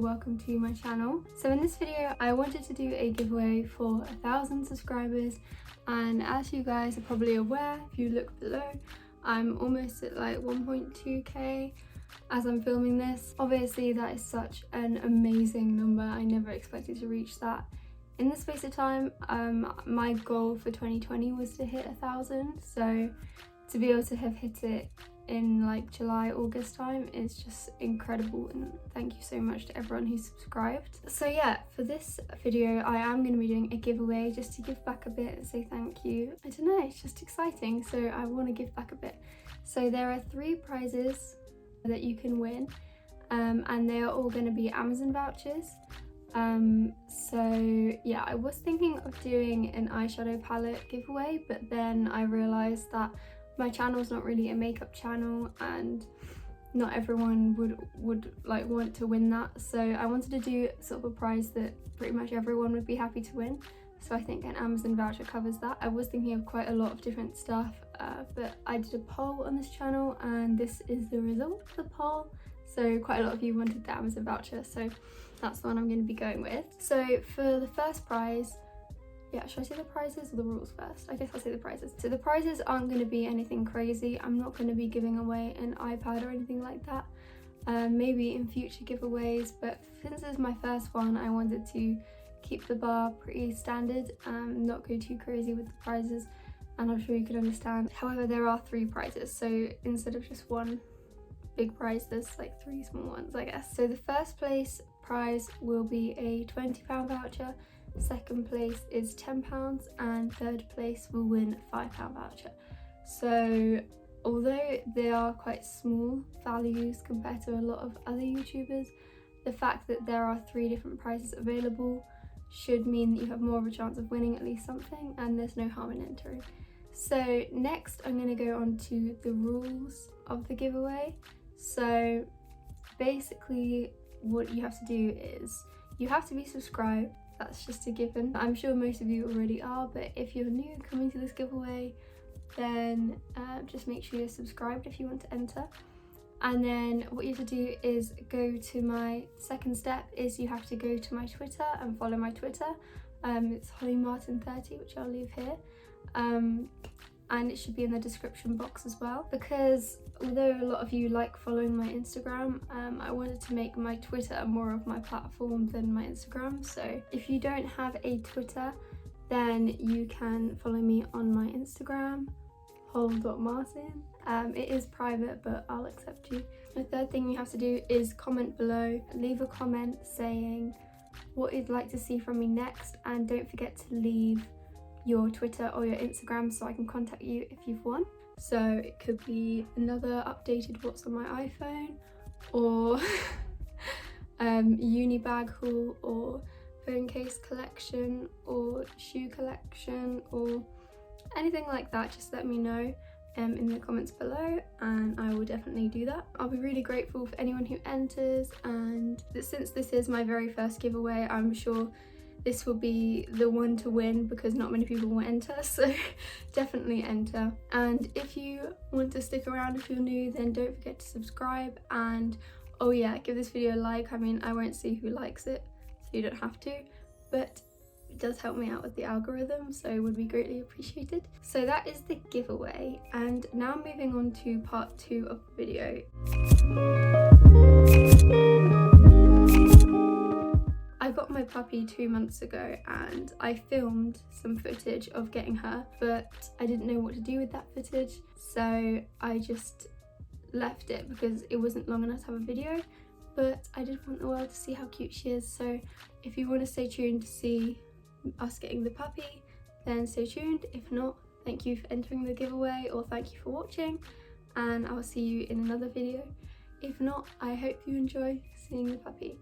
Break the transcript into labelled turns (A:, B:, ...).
A: welcome to my channel. So in this video I wanted to do a giveaway for 1,000 subscribers, and as you guys are probably aware if you look below, I'm almost at like 1.2k as I'm filming this. Obviously that is such an amazing number, I never expected to reach that in the space of time. My goal for 2020 was to hit 1,000, so to be able to have hit it in like July, August time is just incredible, and thank you so much to everyone who subscribed. So yeah, for this video I am going to be doing a giveaway just to give back a bit and say thank you. I don't know, it's just exciting, so I want to give back a bit. So there are 3 prizes that you can win, and they are all going to be Amazon vouchers. So yeah, I was thinking of doing an eyeshadow palette giveaway, but then I realised that my channel is not really a makeup channel and not everyone would like want to win that, so I wanted to do sort of a prize that pretty much everyone would be happy to win. So I think an Amazon voucher covers that. I was thinking of quite a lot of different stuff, but I did a poll on this channel and this is the result of the poll. So quite a lot of you wanted the Amazon voucher, so that's the one I'm going to be going with. So for the first prize, yeah, should I say the prizes or the rules first? I guess I'll say the prizes. So the prizes aren't going to be anything crazy. I'm not going to be giving away an iPad or anything like that. Maybe in future giveaways, but since this is my first one, I wanted to keep the bar pretty standard, not go too crazy with the prizes, and I'm sure you can understand. However, there are 3 prizes, so instead of just one big prize, there's like 3 small ones, I guess. So the first place prize will be a £20 voucher. Second place is £10, and third place will win a £5 voucher. So although they are quite small values compared to a lot of other YouTubers, the fact that there are 3 different prizes available should mean that you have more of a chance of winning at least something, and there's no harm in entering. So next I'm going to go on to the rules of the giveaway. So basically what you have to do is you have to be subscribed. That's just a given. I'm sure most of you already are, but if you're new coming to this giveaway, then just make sure you're subscribed if you want to enter. And then what you have to do is go to my second step is you have to go to my Twitter and follow my Twitter. It's hollymartin30, which I'll leave here. And it should be in the description box as well, because although a lot of you like following my Instagram, I wanted to make my Twitter more of my platform than my Instagram. So if you don't have a Twitter, then you can follow me on my Instagram, hol.martin. It is private, but I'll accept you. The third thing you have to do is comment below, leave a comment saying what you'd like to see from me next, and don't forget to leave your Twitter or your Instagram so I can contact you if you've won. So it could be another updated what's on my iPhone, or uni bag haul, or phone case collection, or shoe collection, or anything like that. Just let me know in the comments below and I will definitely do that. I'll be really grateful for anyone who enters, and since this is my very first giveaway, I'm sure this will be the one to win because not many people will enter, so definitely enter. And if you want to stick around, if you're new, then don't forget to subscribe, and oh yeah, give this video a like. I mean, I won't see who likes it, so you don't have to, but it does help me out with the algorithm, so it would be greatly appreciated. So that is the giveaway, and now moving on to part 2 of the video. I got my puppy 2 months ago and I filmed some footage of getting her, but I didn't know what to do with that footage, so I just left it because it wasn't long enough to have a video. But I did want the world to see how cute she is, so if you want to stay tuned to see us getting the puppy, then stay tuned. If not, thank you for entering the giveaway, or thank you for watching, and I'll see you in another video. If not, I hope you enjoy seeing the puppy.